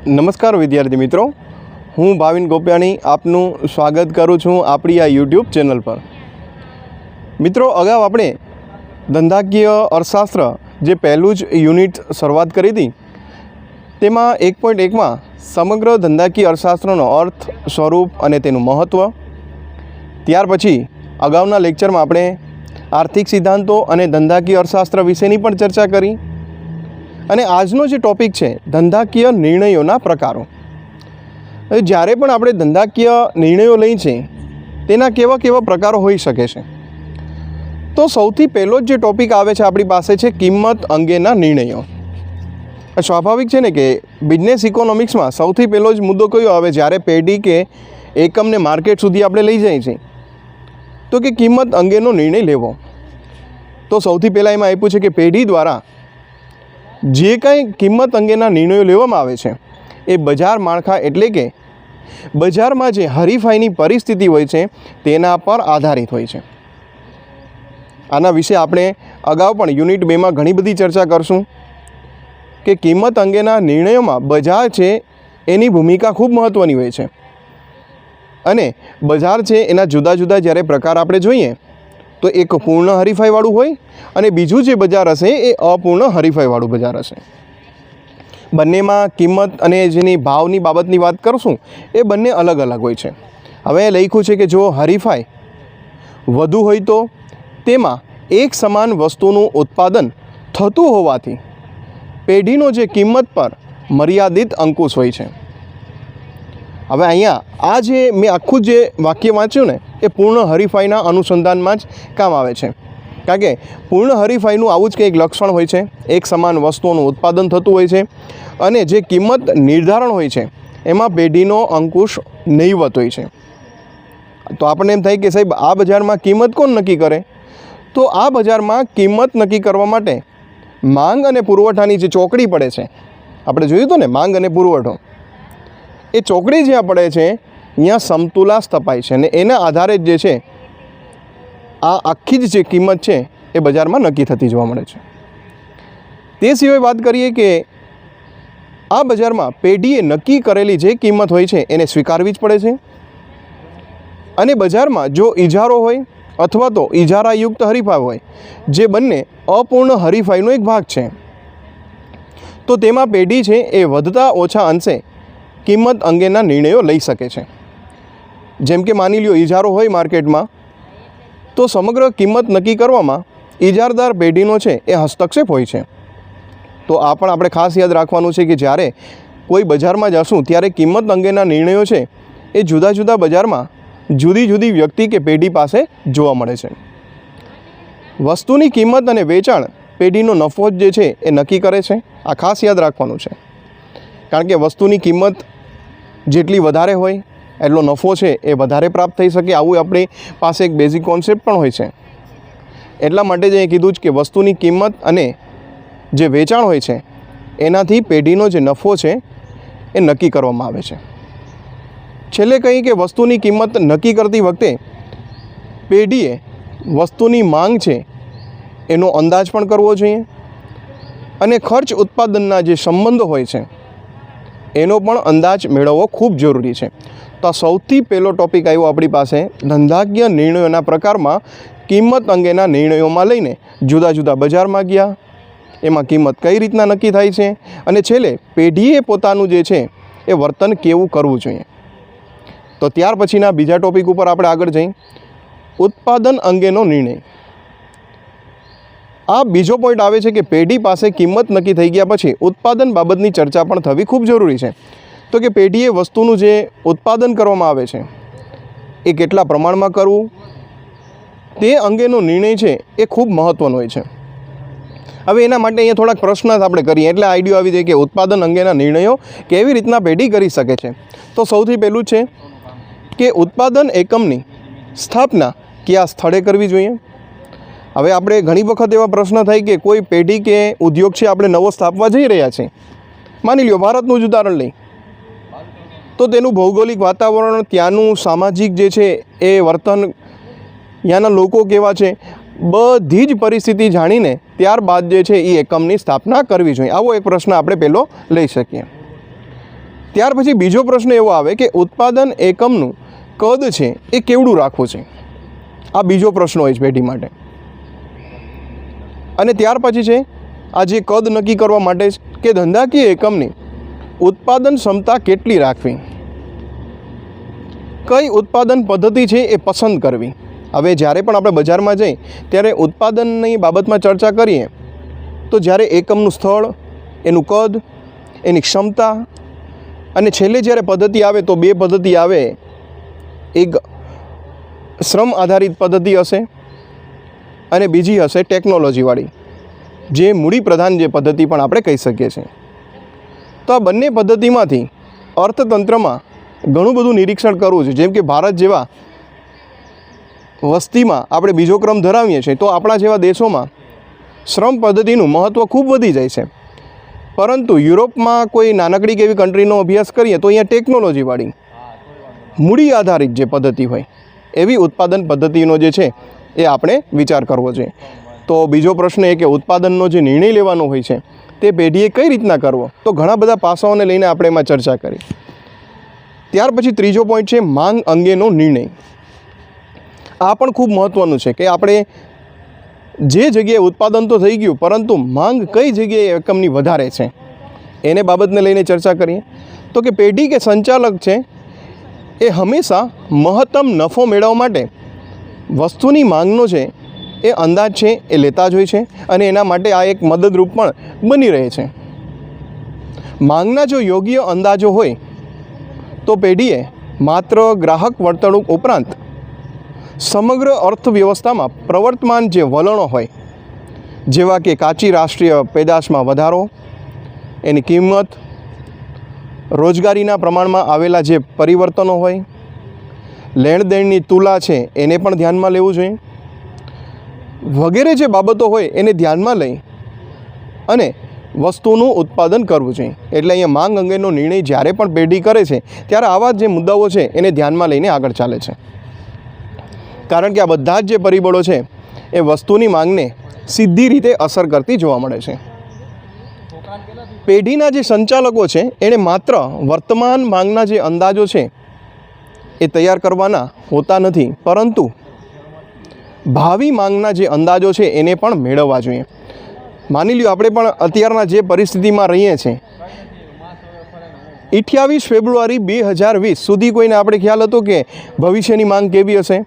નમસ્કાર વિદ્યાર્થી મિત્રો, હું ભાવિન ગોપિયાણી આપનું સ્વાગત કરું છું આપણી આ યુટ્યુબ ચેનલ પર। મિત્રો, અગાઉ આપણે ધંધાકીય અર્થશાસ્ત્ર જે પહેલું જ યુનિટ શરૂઆત કરી હતી તેમાં 1.1માં સમગ્ર ધંધાકીય અર્થશાસ્ત્રનો અર્થ, સ્વરૂપ અને તેનું મહત્ત્વ, ત્યાર પછી અગાઉના લેક્ચરમાં આપણે આર્થિક સિદ્ધાંતો અને ધંધાકીય અર્થશાસ્ત્ર વિશેની પણ ચર્ચા કરી અને આજનો જે ટૉપિક છે ધંધાકીય નિર્ણયોના પ્રકારો। જ્યારે પણ આપણે ધંધાકીય નિર્ણયો લઈએ છીએ તેના કેવા કેવા પ્રકારો હોઈ શકે છે, તો સૌથી પહેલો જ જે ટૉપિક આવે છે આપણી પાસે છે કિંમત અંગેના નિર્ણયો। સ્વાભાવિક છે ને કે બિઝનેસ ઇકોનોમિક્સમાં સૌથી પહેલો જ મુદ્દો કયો આવે જ્યારે પેઢી કે એકમને માર્કેટ સુધી આપણે લઈ જઈએ છીએ તો કે કિંમત અંગેનો નિર્ણય લેવો। તો સૌથી પહેલાં એમાં આપ્યું છે કે પેઢી દ્વારા જે કાંઈ કિંમત અંગેના નિર્ણયો લેવામાં આવે છે એ બજાર માળખા એટલે કે બજારમાં જે હરીફાઈની પરિસ્થિતિ હોય છે તેના પર આધારિત હોય છે। આના વિશે આપણે અગાઉ પણ યુનિટ 2માં ઘણી બધી ચર્ચા કરશું કે કિંમત અંગેના નિર્ણયોમાં બજાર છે એની ભૂમિકા ખૂબ મહત્ત્વની હોય છે અને બજાર છે એના જુદા જુદા જ્યારે પ્રકાર આપણે જોઈએ તો એક પૂર્ણ હરીફાઈવાળું હોય અને બીજું જે બજાર હશે એ અપૂર્ણ હરીફાઈવાળું બજાર હશે। બંનેમાં કિંમત અને જેની ભાવની બાબતની વાત કરશું એ બંને અલગ અલગ હોય છે। હવે લખ્યું છે કે જો હરીફાઈ વધુ હોય તો તેમાં એક સમાન વસ્તુનું ઉત્પાદન થતું હોવાથી પેઢીનો જે કિંમત પર મર્યાદિત અંકુશ હોય છે। હવે અહીંયા આ જે મેં આખું જે વાક્ય વાંચ્યું ને એ પૂર્ણ હરીફાઈના અનુસંધાનમાં જ કામ આવે છે, કારણ કે પૂર્ણ હરીફાઈનું આવું જ કંઈક લક્ષણ હોય છે, એક સમાન વસ્તુઓનું ઉત્પાદન થતું હોય છે અને જે કિંમત નિર્ધારણ હોય છે એમાં પેઢીનો અંકુશ નહીવત હોય છે। તો આપણને એમ થાય કે સાહેબ આ બજારમાં કિંમત કોણ નક્કી કરે? તો આ બજારમાં કિંમત નક્કી કરવા માટે માંગ અને પુરવઠાની જે ચોકડી પડે છે, આપણે જોયું હતું ને માંગ અને પુરવઠો, એ ચોકડી જ્યાં પડે છે ત્યાં સમતુલા સ્થપાય છે અને એના આધારે જ જે છે આ આખી જ જે કિંમત છે એ બજારમાં નક્કી થતી જોવા મળે છે। તે સિવાય વાત કરીએ કે આ બજારમાં પેઢીએ નક્કી કરેલી જે કિંમત હોય છે એને સ્વીકારવી જ પડે છે અને બજારમાં જો ઇજારો હોય અથવા તો ઇજારાયુક્ત હરીફાઈ હોય, જે બંને અપૂર્ણ હરીફાઈનો એક ભાગ છે, તો તેમાં પેઢી છે એ વધતા ઓછા અંશે કિંમત અંગેના નિર્ણયો લઈ શકે છે। જેમ કે માની લ્યો ઇજારો હોય માર્કેટમાં તો સમગ્ર કિંમત નક્કી કરવામાં ઇજારદાર પેઢીનો છે એ હસ્તક્ષેપ હોય છે। તો આ પણ આપણે ખાસ યાદ રાખવાનું છે કે જ્યારે કોઈ બજારમાં જશું ત્યારે કિંમત અંગેના નિર્ણયો છે એ જુદા જુદા બજારમાં જુદી જુદી વ્યક્તિ કે પેઢી પાસે જોવા મળે છે। વસ્તુની કિંમત અને વેચાણ પેઢીનો નફો જે છે એ નક્કી કરે છે, આ ખાસ યાદ રાખવાનું છે, કારણ કે વસ્તુની કિંમત જેટલી વધારે હોય એટલો નફો છે એ વધારે પ્રાપ્ત થઈ શકે, આવું આપણી પાસે એક બેઝિક કોન્સેપ્ટ પણ હોય છે। એટલા માટે જ અહીં કીધું જ કે વસ્તુની કિંમત અને જે વેચાણ હોય છે એનાથી પેઢીનો જે નફો છે એ નક્કી કરવામાં આવે છે। છેલ્લે કહી કે વસ્તુની કિંમત નક્કી કરતી વખતે પેઢીએ વસ્તુની માંગ છે એનો અંદાજ પણ કરવો જોઈએ અને ખર્ચ ઉત્પાદનના જે સંબંધો હોય છે એનો પણ અંદાજ મેળવવો ખૂબ જરૂરી છે। તો આ સૌથી પહેલો ટૉપિક આવ્યો આપણી પાસે ધંધાકીય નિર્ણયોના પ્રકારમાં કિંમત અંગેના નિર્ણયોમાં લઈને જુદા જુદા બજારમાં ગયા, એમાં કિંમત કઈ રીતના નક્કી થાય છે અને છેલ્લે પેઢીએ પોતાનું જે છે એ વર્તન કેવું કરવું જોઈએ। તો ત્યાર પછીના બીજા ટૉપિક ઉપર આપણે આગળ જઈએ, ઉત્પાદન અંગેનો નિર્ણય। આ બીજો પોઈન્ટ આવે છે કે પેઢી પાસે કિંમત નક્કી થઈ ગયા પછી ઉત્પાદન બાબતની ચર્ચા પણ થવી ખૂબ જરૂરી છે। તો કે પેઢીએ વસ્તુનું જે ઉત્પાદન કરવામાં આવે છે એ કેટલા પ્રમાણમાં કરવું તે અંગેનો નિર્ણય છે એ ખૂબ મહત્ત્વનો હોય છે। હવે એના માટે અહીંયા થોડાક પ્રશ્ન આપણે કરીએ એટલે આઈડિયો આવી જાય કે ઉત્પાદન અંગેના નિર્ણયો કેવી રીતના પેઢી કરી શકે છે। તો સૌથી પહેલું છે કે ઉત્પાદન એકમની સ્થાપના કયા સ્થળે કરવી જોઈએ। હવે આપણે ઘણી વખત એવા પ્રશ્ન થાય કે કોઈ પેઢી કે ઉદ્યોગ છે આપણે નવો સ્થાપવા જઈ રહ્યા છીએ, માની લ્યો ભારતનું જ ઉદાહરણ લઈ તો તેનું ભૌગોલિક વાતાવરણ, ત્યાંનું સામાજિક જે છે એ વર્તન, ત્યાંના લોકો કેવા છે, બધી જ પરિસ્થિતિ જાણીને ત્યારબાદ જે છે એ એકમની સ્થાપના કરવી જોઈએ। આવો એક પ્રશ્ન આપણે પહેલો લઈ શકીએ। ત્યાર પછી બીજો પ્રશ્ન એવો આવે કે ઉત્પાદન એકમનું કદ છે એ કેવડું રાખવું છે. આ બીજો પ્રશ્ન હોય છે પેઢી માટે. અને ત્યાર પછી છે આ જે કદ નક્કી કરવા માટે કે ધંધાકીય એકમની ઉત્પાદન ક્ષમતા કેટલી રાખવી, કઈ ઉત્પાદન પદ્ધતિ છે એ પસંદ કરવી. હવે જ્યારે પણ આપણે બજારમાં જઈએ ત્યારે ઉત્પાદનની બાબતમાં ચર્ચા કરીએ તો જ્યારે એકમનું સ્થળ, એનું કદ, એની ક્ષમતા અને છેલ્લે જ્યારે પદ્ધતિ આવે તો બે પદ્ધતિ આવે. એક શ્રમ આધારિત પદ્ધતિ હશે અને બીજી હશે ટેકનોલોજીવાળી, જે મૂડી પ્રધાન જે પદ્ધતિ પણ આપણે કહી શકીએ છીએ. તો આ બંને પદ્ધતિમાંથી અર્થતંત્રમાં ઘણું બધું નિરીક્ષણ કરવું છે. જેમ કે ભારત જેવા વસ્તીમાં આપણે બીજો ક્રમ ધરાવીએ છીએ તો આપણા જેવા દેશોમાં શ્રમ પદ્ધતિનું મહત્ત્વ ખૂબ વધી જાય છે. પરંતુ યુરોપમાં કોઈ નાનકડી કેવી કન્ટ્રીનો અભ્યાસ કરીએ તો અહીંયા ટેકનોલોજીવાળી મૂડી આધારિત જે પદ્ધતિ હોય એવી ઉત્પાદન પદ્ધતિનો જે છે એ આપણે વિચાર કરવો જોઈએ. તો બીજો પ્રશ્ન એ કે ઉત્પાદનનો જે નિર્ણય લેવાનો હોય છે તે પેઢીએ કઈ રીતના કરવો, તો ઘણા બધા પાસાઓને લઈને આપણે એમાં ચર્ચા કરી. ત્યાર પછી ત્રીજો પોઈન્ટ છે માંગ અંગેનો નિર્ણય. આ પણ ખૂબ મહત્ત્વનું છે કે આપણે જે જગ્યાએ ઉત્પાદન તો થઈ ગયું પરંતુ માંગ કઈ જગ્યાએ એકમની વધારે છે એને બાબતને લઈને ચર્ચા કરીએ. તો કે પેઢી કે સંચાલક છે એ હંમેશા મહત્તમ નફો મેળવવા માટે વસ્તુની માંગનો છે એ અંદાજ છે એ લેતા જ હોય છે અને એના માટે આ એક મદદરૂપ પણ બની રહે છે. માંગના જો યોગ્ય અંદાજો હોય તો પેઢીએ માત્ર ગ્રાહક વર્તણૂક ઉપરાંત સમગ્ર અર્થવ્યવસ્થામાં પ્રવર્તમાન જે વલણો હોય જેવા કે કાચી રાષ્ટ્રીય પેદાશમાં વધારો, એની કિંમત, રોજગારીના પ્રમાણમાં આવેલા જે પરિવર્તનો હોય, લેણદેણની તુલા છે એને પણ ધ્યાનમાં લેવું જોઈએ વગેરે જે બાબતો હોય એને ધ્યાનમાં લઈ અને વસ્તુનું ઉત્પાદન કરવું જોઈએ. એટલે અહીંયા માંગ અંગેનો નિર્ણય જ્યારે પણ પેઢી કરે છે ત્યારે આવા જે મુદ્દાઓ છે એને ધ્યાનમાં લઈને આગળ ચાલે છે. કારણ કે આ બધા જ જે પરિબળો છે એ વસ્તુની માંગને સીધી રીતે અસર કરતી જોવા મળે છે. પેઢીના જે સંચાલકો છે એણે માત્ર વર્તમાન માંગના જે અંદાજો છે એ તૈયાર કરવાના હોતા નથી, પરંતુ ભાવિ માંગના જે અંદાજો છે એને પણ મેળવવા જોઈએ. માની લ્યો આપણે પણ અત્યારના જે પરિસ્થિતિમાં રહીએ છીએ 28 ફેબ્રુઆરી 2020 સુધી કોઈને આપણે ખ્યાલ હતો કે ભવિષ્યની માંગ કેવી હશે,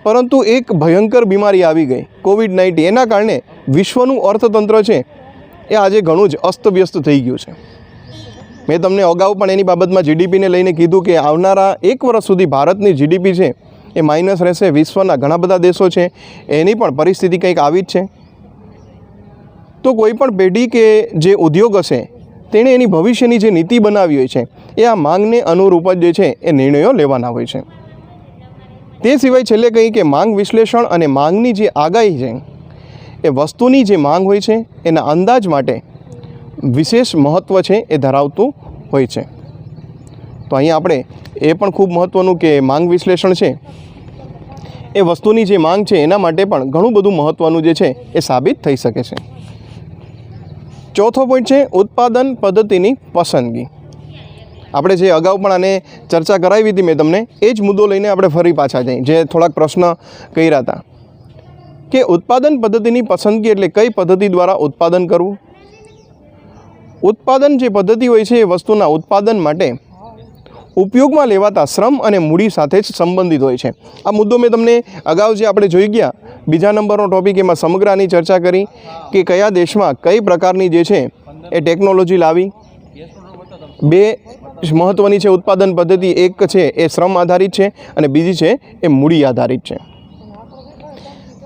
પરંતુ એક ભયંકર બીમારી આવી ગઈ કોવિડ-19. એના કારણે વિશ્વનું અર્થતંત્ર છે એ આજે ઘણું જ અસ્તવ્યસ્ત થઈ ગયું છે. મેં તમને અગાઉ પણ એની બાબતમાં જીડીપીને લઈને કીધું કે આવનારા 1 વર્ષ સુધી ભારતની જીડીપી છે એ માઇનસ રહેશે. વિશ્વના ઘણા બધા દેશો છે એની પણ પરિસ્થિતિ કંઈક આવી જ છે. તો કોઈ પણ પેઢી કે જે ઉદ્યોગ હશે તેણે એની ભવિષ્યની જે નીતિ બનાવી હોય છે એ આ માંગને અનુરૂપ જ જે છે એ નિર્ણયો લેવાના હોય છે. તે સિવાય છેલ્લે કહી કે માંગ વિશ્લેષણ અને માંગની જે આગાહી છે એ વસ્તુની જે માંગ હોય છે એના અંદાજ માટે વિશેષ મહત્ત્વ છે એ ધરાવતું હોય છે. તો અહીંયા આપણે એ પણ ખૂબ મહત્ત્વનું કે માંગ વિશ્લેષણ છે એ વસ્તુની જે માંગ છે એના માટે પણ ઘણું બધું મહત્ત્વનું જે છે એ સાબિત થઈ શકે છે. ચોથો પોઈન્ટ છે ઉત્પાદન પદ્ધતિની પસંદગી. આપણે જે અગાઉ પણ આને ચર્ચા કરાવી હતી મેં તમને, એ જ મુદ્દો લઈને આપણે ફરી પાછા જઈએ. જે થોડાક પ્રશ્ન કર્યા હતા કે ઉત્પાદન પદ્ધતિની પસંદગી એટલે કઈ પદ્ધતિ દ્વારા ઉત્પાદન કરવું. ઉત્પાદન જે પદ્ધતિ હોય છે એ વસ્તુના ઉત્પાદન માટે ઉપયોગમાં લેવાતા શ્રમ અને મૂડી સાથે જ સંબંધિત હોય છે. આ મુદ્દો મેં તમને અગાઉ જે આપણે જોઈ ગયા બીજા નંબરનો ટોપિક એમાં સમગ્ર આની ચર્ચા કરી કે કયા દેશમાં કઈ પ્રકારની જે છે એ ટેકનોલોજી લાવી. બે મહત્ત્વની છે ઉત્પાદન પદ્ધતિ, એક છે એ શ્રમ આધારિત છે અને બીજી છે એ મૂડી આધારિત છે.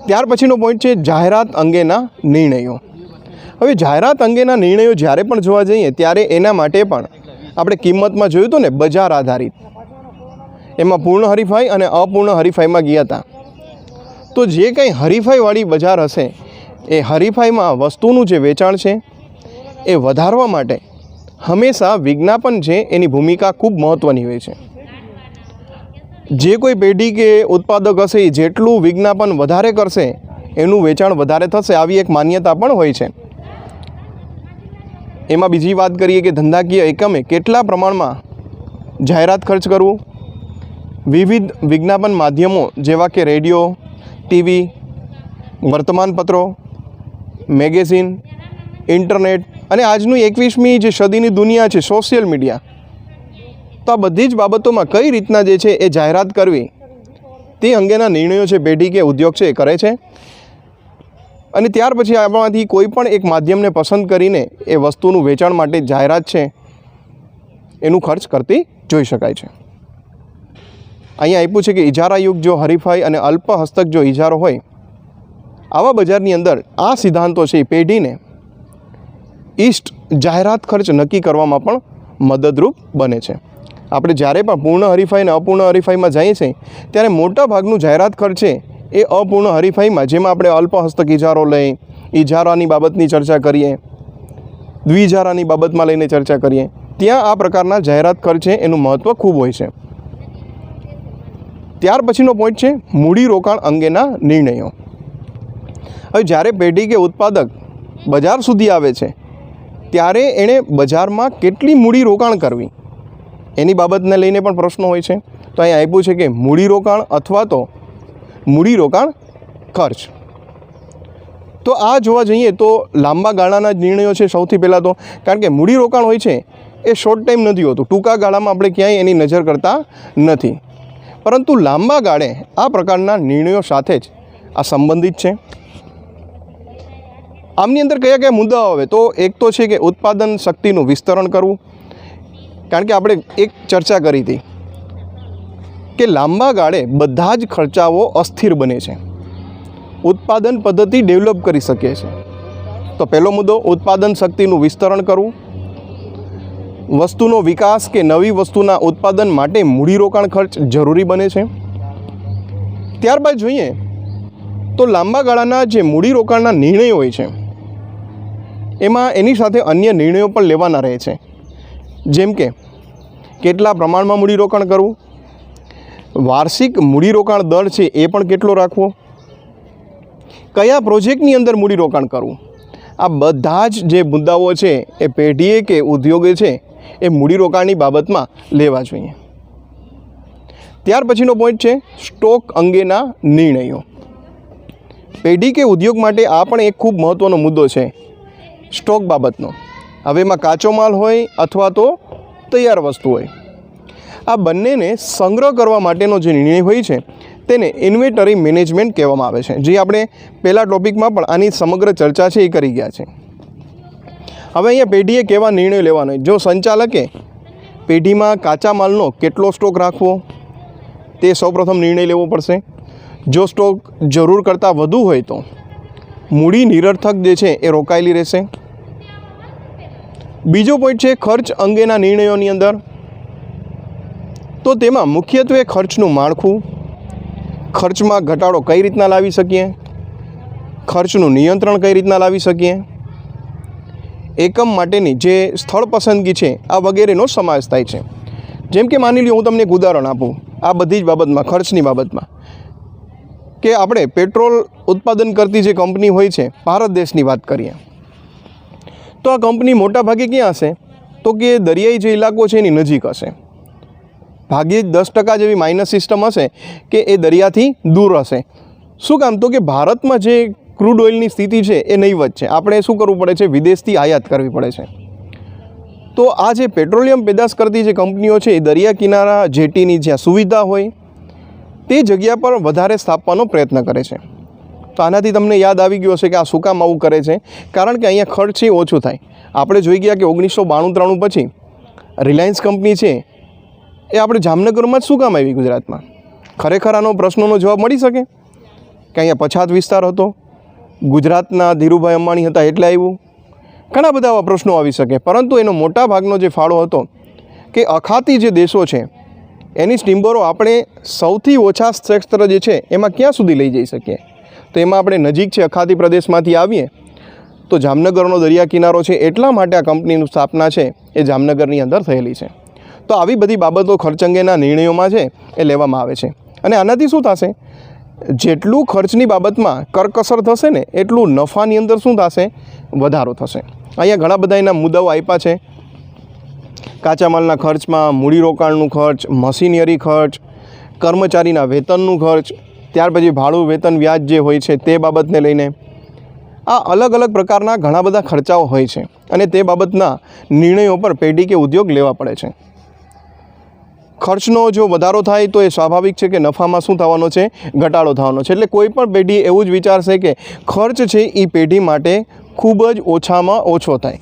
ત્યાર પછીનો પોઈન્ટ છે જાહેરાત અંગેના નિર્ણયો. હવે જાહેરાત અંગેના નિર્ણયો જ્યારે પણ જોવા જઈએ ત્યારે એના માટે પણ આપણે કિંમતમાં જોયું હતું ને બજાર આધારિત, એમાં પૂર્ણ હરીફાઈ અને અપૂર્ણ હરીફાઈમાં ગયા હતા. તો જે કંઈ હરીફાઈવાળી બજાર હશે એ હરીફાઈમાં વસ્તુનું જે વેચાણ છે એ વધારવા માટે હંમેશા વિજ્ઞાપન છે એની ભૂમિકા ખૂબ મહત્ત્વની હોય છે. જે કોઈ પેઢી કે ઉત્પાદક હશે એ જેટલું વિજ્ઞાપન વધારે કરશે એનું વેચાણ વધારે થશે, આવી એક માન્યતા પણ હોય છે. એમાં બીજી વાત કરીએ કે ધંધાકીય એકમે કેટલા પ્રમાણમાં જાહેરાત ખર્ચ કરવું, વિવિધ વિજ્ઞાપન માધ્યમો જેવા કે રેડિયો, ટીવી, વર્તમાનપત્રો, મેગેઝિન, ઇન્ટરનેટ અને આજનું 21મી જે સદીની દુનિયા છે સોશિયલ મીડિયા, તો આ બધી જ બાબતોમાં કઈ રીતના જે છે એ જાહેરાત કરવી તે અંગેના નિર્ણયો છે પેઢી કે ઉદ્યોગ છે એ કરે છે. અને ત્યાર પછી આપણામાંથી કોઈ પણ એક માધ્યમને પસંદ કરીને એ વસ્તુનું વેચાણ માટે જાહેરાત છે એનું ખર્ચ કરતી જોઈ શકાય છે. અહીંયા આપ્યું છે કે ઇજારાયુગ જો હરીફાઈ અને અલ્પ હસ્તક જો ઇજારો હોય, આવા બજારની અંદર આ સિદ્ધાંતો છે એ પેઢીને ઈષ્ટ જાહેરાત ખર્ચ નક્કી કરવામાં પણ મદદરૂપ બને છે. આપણે જ્યારે પણ પૂર્ણ હરીફાઈ અને અપૂર્ણ હરીફાઈમાં જઈએ છીએ ત્યારે મોટા ભાગનું જાહેરાત ખર્ચ છે એ અપૂર્ણ હરીફાઈમાં, જેમાં આપણે અલ્પ હસ્તક ઇજારો લઈ, ઇજારાની બાબતની ચર્ચા કરીએ, દ્વિઇજારાની બાબતમાં લઈને ચર્ચા કરીએ, ત્યાં આ પ્રકારના જાહેરાત ખર્ચ છે એનું મહત્ત્વ ખૂબ હોય છે. ત્યાર પછીનો પોઈન્ટ છે મૂડીરોકાણ અંગેના નિર્ણયો. હવે જ્યારે પેઢી કે ઉત્પાદક બજાર સુધી આવે છે ત્યારે એણે બજારમાં કેટલી મૂડીરોકાણ કરવી એની બાબતને લઈને પણ પ્રશ્નો હોય છે. તો અહીંયા આપ્યું છે કે મૂડીરોકાણ અથવા તો મૂડીરોકાણ ખર્ચ. તો આ જોવા જઈએ તો લાંબા ગાળાના જ નિર્ણયો છે સૌથી પહેલાં તો, કારણ કે મૂડીરોકાણ હોય છે એ શોર્ટ ટાઈમ નથી હોતું, ટૂંકા ગાળામાં આપણે ક્યાંય એની નજર કરતા નથી, પરંતુ લાંબા ગાળે આ પ્રકારના નિર્ણયો સાથે જ આ સંબંધિત છે. આમની અંદર કયા કયા મુદ્દાઓ આવે તો એક તો છે કે ઉત્પાદન શક્તિનું વિસ્તરણ કરવું, કારણ કે આપણે એક ચર્ચા કરી હતી કે લાંબા ગાળે બધા જ ખર્ચાઓ અસ્થિર બને છે, ઉત્પાદન પદ્ધતિ ડેવલપ કરી શકીએ છે. તો પહેલો મુદ્દો ઉત્પાદન શક્તિનું વિસ્તરણ કરવું. વસ્તુનો વિકાસ કે નવી વસ્તુના ઉત્પાદન માટે મૂડીરોકાણ ખર્ચ જરૂરી બને છે. ત્યારબાદ જોઈએ તો લાંબા ગાળાના જે મૂડીરોકાણના નિર્ણયો હોય છે એમાં એની સાથે અન્ય નિર્ણયો પણ લેવાના રહે છે, જેમ કે કેટલા પ્રમાણમાં મૂડીરોકાણ કરવું, વાર્ષિક મૂડીરોકાણ દર છે એ પણ કેટલો રાખવો, કયા પ્રોજેક્ટની અંદર મૂડીરોકાણ કરવું. આ બધા જ જે મુદ્દાઓ છે એ પેઢીએ કે ઉદ્યોગે છે એ મૂડીરોકાણની બાબતમાં લેવા જોઈએ. ત્યાર પછીનો પોઈન્ટ છે સ્ટોક અંગેના નિર્ણયો. પેઢી કે ઉદ્યોગ માટે આ પણ એક ખૂબ મહત્ત્વનો મુદ્દો છે સ્ટોક બાબતનો. હવે એમાં કાચો માલ હોય અથવા તો તૈયાર વસ્તુ હોય, આ બંનેને સંગ્રહ કરવા માટેનો જે નિર્ણય હોય છે તેને ઇન્વેન્ટરી મેનેજમેન્ટ કહેવામાં આવે છે, જે આપણે પહેલા ટોપિકમાં પણ આની સમગ્ર ચર્ચા છે એ કરી ગયા છે. હવે અહીંયા પેઢીએ કેવા નિર્ણય લેવાનો, જો સંચાલકે પેઢીમાં કાચા માલનો કેટલો સ્ટોક રાખવો તે સૌપ્રથમ નિર્ણય લેવો પડશે. જો સ્ટોક જરૂર કરતાં વધુ હોય તો મૂડી નિરર્થક જે છે એ રોકાયેલી રહેશે. બીજો પોઈન્ટ છે ખર્ચ અંગેના નિર્ણયોની અંદર. તો તેમાં મુખ્યત્વે ખર્ચનું માળખું, ખર્ચમાં ઘટાડો કઈ રીતના લાવી શકીએ, ખર્ચનું નિયંત્રણ કઈ રીતના લાવી શકીએ, એકમ માટેની જે સ્થળ પસંદગી છે આ વગેરેનો સમાવેશ થાય છે. જેમ કે માની લો હું તમને એક ઉદાહરણ આપું આ બધી જ બાબતમાં, ખર્ચની બાબતમાં, કે આપણે પેટ્રોલ ઉત્પાદન કરતી જે કંપની હોય છે ભારત દેશની વાત કરીએ તો આ કંપની મોટા ભાગે ક્યાં હશે તો કે દરિયાઈ જે ઇલાકો છે એની નજીક હશે. ભાગ્યે જ 10% જેવી માઇનસ સિસ્ટમ હશે કે એ દરિયાથી દૂર હશે. શું કામ તો કે ભારતમાં જે ક્રૂડ ઓઇલની સ્થિતિ છે એ નહીવત છે, આપણે શું કરવું પડે છે વિદેશથી આયાત કરવી પડે છે. તો આ જે પેટ્રોલિયમ પેદાશ કરતી જે કંપનીઓ છે એ દરિયા કિનારા જેટીની જ્યાં સુવિધા હોય તે જગ્યા પર વધારે સ્થાપવાનો પ્રયત્ન કરે છે. તો આનાથી તમને યાદ આવી ગયું હશે કે આ શું કામ આવું કરે છે, કારણ કે અહીંયા ખર્ચ છે ઓછું થાય. આપણે જોઈ ગયા કે 1992-93 પછી રિલાયન્સ કંપની છે એ આપણે જામનગરમાં જ શું કામ આવી ગુજરાતમાં? ખરેખર આનો પ્રશ્નોનો જવાબ મળી શકે કે અહીંયા પછાત વિસ્તાર હતો, ગુજરાતના ધીરુભાઈ અંબાણી હતા એટલે આવ્યું, ઘણા બધા આવા પ્રશ્નો આવી શકે. પરંતુ એનો મોટા ભાગનો જે ફાળો હતો કે અખાતી જે દેશો છે એની સ્ટીમ્બરો આપણે સૌથી ઓછા ક્ષેત્ર જે છે એમાં ક્યાં સુધી લઈ જઈ શકીએ, તો એમાં આપણે નજીક છે અખાતી પ્રદેશમાંથી આવીએ તો જામનગરનો દરિયા કિનારો છે, એટલા માટે આ કંપનીની સ્થાપના છે એ જામનગરની અંદર થયેલી છે. તો આવી બધી બાબતો ખર્ચ અંગેના નિર્ણયોમાં છે એ લેવામાં આવે છે. અને આનાથી શું થશે, જેટલું ખર્ચની બાબતમાં કરકસર થશે ને એટલું નફાની અંદર શું થશે, વધારો થશે. અહીંયા ઘણા બધા એના મુદ્દાઓ આપ્યા છે. કાચા માલના ખર્ચમાં મૂડીરોકાણનું ખર્ચ, મશીનરી ખર્ચ, કર્મચારીના વેતનનું ખર્ચ, ત્યાર પછી ભાડું, વેતન, વ્યાજ જે હોય છે તે બાબતને લઈને આ અલગ અલગ પ્રકારના ઘણા બધા ખર્ચાઓ હોય છે અને તે બાબતના નિર્ણયો પર પેઢી કે ઉદ્યોગ લેવા પડે છે. ખર્ચનો જો વધારો થાય તો એ સ્વાભાવિક છે કે નફામાં શું થવાનો છે? ઘટાડો થવાનો છે. એટલે કોઈ પણ પેઢી એવું જ વિચારશે કે ખર્ચ છે એ પેઢી માટે ખૂબ જ ઓછામાં ઓછો થાય.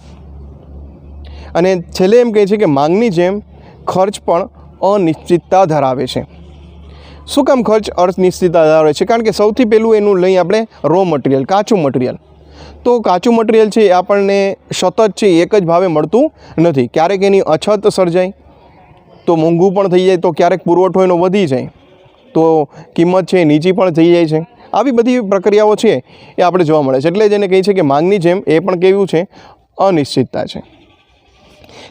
અને છેલ્લે એમ કહે છે કે માંગની જેમ ખર્ચ પણ અનિશ્ચિતતા ધરાવે છે. શું કામ ખર્ચ અનિશ્ચિતતા ધરાવે છે? કારણ કે સૌથી પહેલું એનું લઈ આપણે રો મટીરિયલ, કાચું મટીરિયલ. તો કાચું મટીરિયલ છે એ આપણને સતત છે એક જ ભાવે મળતું નથી. ક્યારેક એની અછત સર્જાય તો મોંઘું પણ થઈ જાય, તો ક્યારેક પુરવઠો એનો વધી જાય તો કિંમત છે એ નીચી પણ થઈ જાય છે. આવી બધી પ્રક્રિયાઓ છે એ આપણે જોવા મળે છે. એટલે જ એને કહે છે કે માંગની જેમ એ પણ કેવું છે? અનિશ્ચિતતા છે.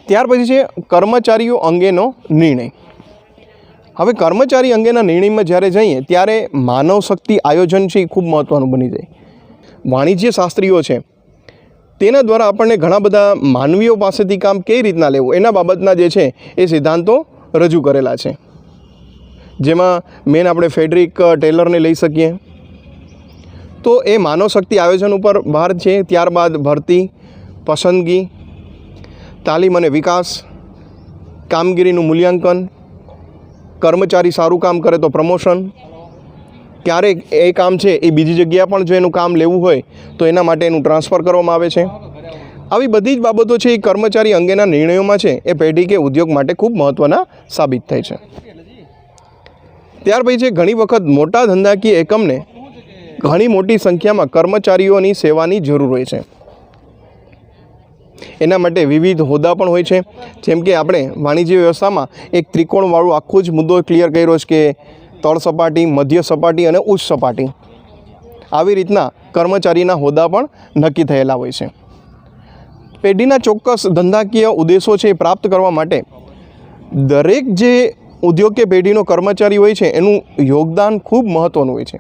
ત્યાર પછી છે કર્મચારીઓ અંગેનો નિર્ણય. હવે કર્મચારી અંગેના નિર્ણયમાં જ્યારે જઈએ ત્યારે માનવ શક્તિ આયોજન છે એ ખૂબ મહત્ત્વનું બની જાય. વાણિજ્ય શાસ્ત્રીઓ છે તેના દ્વારા આપણને ઘણા બધા માનવીઓ પાસેથી કામ કઈ રીતના લેવું એના બાબતના જે છે એ સિદ્ધાંતો રજૂ કરેલા છે. જેમાં મેન આપણે ફ્રેડરિક ટેલરને લઈ શકીએ. તો એ માનવ શક્તિ આયોજન ઉપર ભાર છે. ત્યારબાદ ભરતી, પસંદગી, તાલીમ અને વિકાસ, કામગીરીનું મૂલ્યાંકન, કર્મચારી સારું કામ કરે તો પ્રમોશન, ક્યારેક એ કામ છે એ બીજી જગ્યા પણ જો એનું કામ લેવું હોય તો એના માટે એનું ટ્રાન્સફર કરવામાં આવે છે. આવી બધી જ બાબતો છે એ કર્મચારી અંગેના નિર્ણયોમાં છે એ પેઢી કે ઉદ્યોગ માટે ખૂબ મહત્ત્વના સાબિત થાય છે. ત્યાર પછી છે ઘણી વખત મોટા ધંધાકીય એકમને ઘણી મોટી સંખ્યામાં કર્મચારીઓની સેવાની જરૂર હોય છે. એના માટે વિવિધ હોદ્દા પણ હોય છે. જેમ કે આપણે વાણિજ્ય વ્યવસ્થામાં એક ત્રિકોણવાળું આખું જ મુદ્દો ક્લિયર કર્યો છે કે તળ સપાટી, મધ્ય સપાટી અને ઉચ્ચ સપાટી. આવી રીતના કર્મચારીના હોદ્દા પણ નક્કી થયેલા હોય છે. પેઢીના ચોક્કસ ધંધાકીય ઉદ્દેશો છે એ પ્રાપ્ત કરવા માટે દરેક જે ઉદ્યોગ કે પેઢીનો કર્મચારી હોય છે એનું યોગદાન ખૂબ મહત્ત્વનું હોય છે.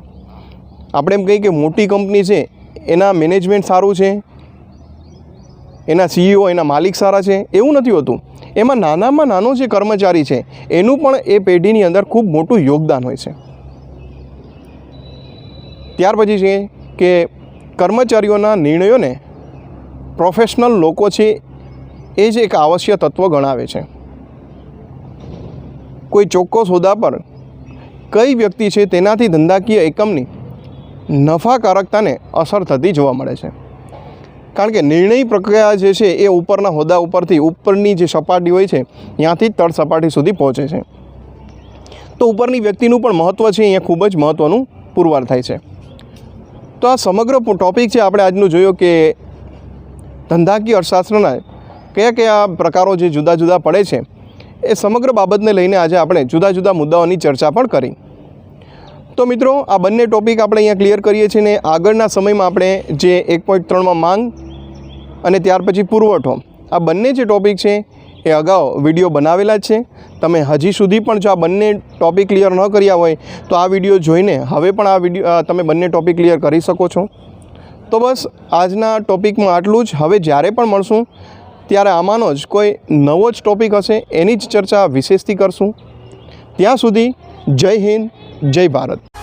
આપણે એમ કહીએ કે મોટી કંપની છે એના મેનેજમેન્ટ સારું છે, એના CEO, એના માલિક સારા છે, એવું નથી હોતું. એમાં નાનામાં નાનો જે કર્મચારી છે એનું પણ એ પેઢીની અંદર ખૂબ મોટું યોગદાન હોય છે. ત્યાર પછી છે કે કર્મચારીઓના નિર્ણયોને પ્રોફેશનલ લોકો છે એ જ એક આવશ્યક તત્વ ગણાવે છે. કોઈ ચોક્કસ હોદ્દા પર કઈ વ્યક્તિ છે તેનાથી ધંધાકીય એકમની નફાકારકતાને અસર થતી જોવા મળે છે. કારણ કે નિર્ણય પ્રક્રિયા જે છે એ ઉપરના હોદ્દા ઉપરથી ઉપરની જે સપાટી હોય છે ત્યાંથી તળ સપાટી સુધી પહોંચે છે. તો ઉપરની વ્યક્તિનું પણ મહત્ત્વ છે અહીંયા ખૂબ જ મહત્ત્વનું પુરવાર થાય છે. તો આ સમગ્ર ટૉપિક છે આપણે આજનું જોયો કે ધંધાકીય અર્થશાસ્ત્રના કયા કયા પ્રકારો જે જુદા જુદા પડે છે એ સમગ્ર બાબતને લઈને આજે આપણે જુદા જુદા મુદ્દાઓની ચર્ચા પણ કરી. તો મિત્રો આ બંને ટૉપિક આપણે અહીંયા ક્લિયર કરીએ છીએ ને આગળના સમયમાં આપણે જે 1.3માં માંગ અને ત્યાર પછી પુરવઠો આ બંને જે ટૉપિક છે એ અગાઉ વિડીયો બનાવેલા છે. તમે હજી સુધી પણ જો આ બંને ટૉપિક ક્લિયર ન કર્યા હોય તો આ વિડીયો જોઈને હવે પણ આ વિડીયો તમે બંને ટૉપિક ક્લિયર કરી શકો છો. તો બસ આજના ટૉપિકમાં આટલું જ. હવે જ્યારે પણ મળશું ત્યારે આમાંનો જ કોઈ નવો જ ટૉપિક હશે એની જ ચર્ચા વિશેષથી કરશું. ત્યાં સુધી જય હિન્દ, જય ભારત.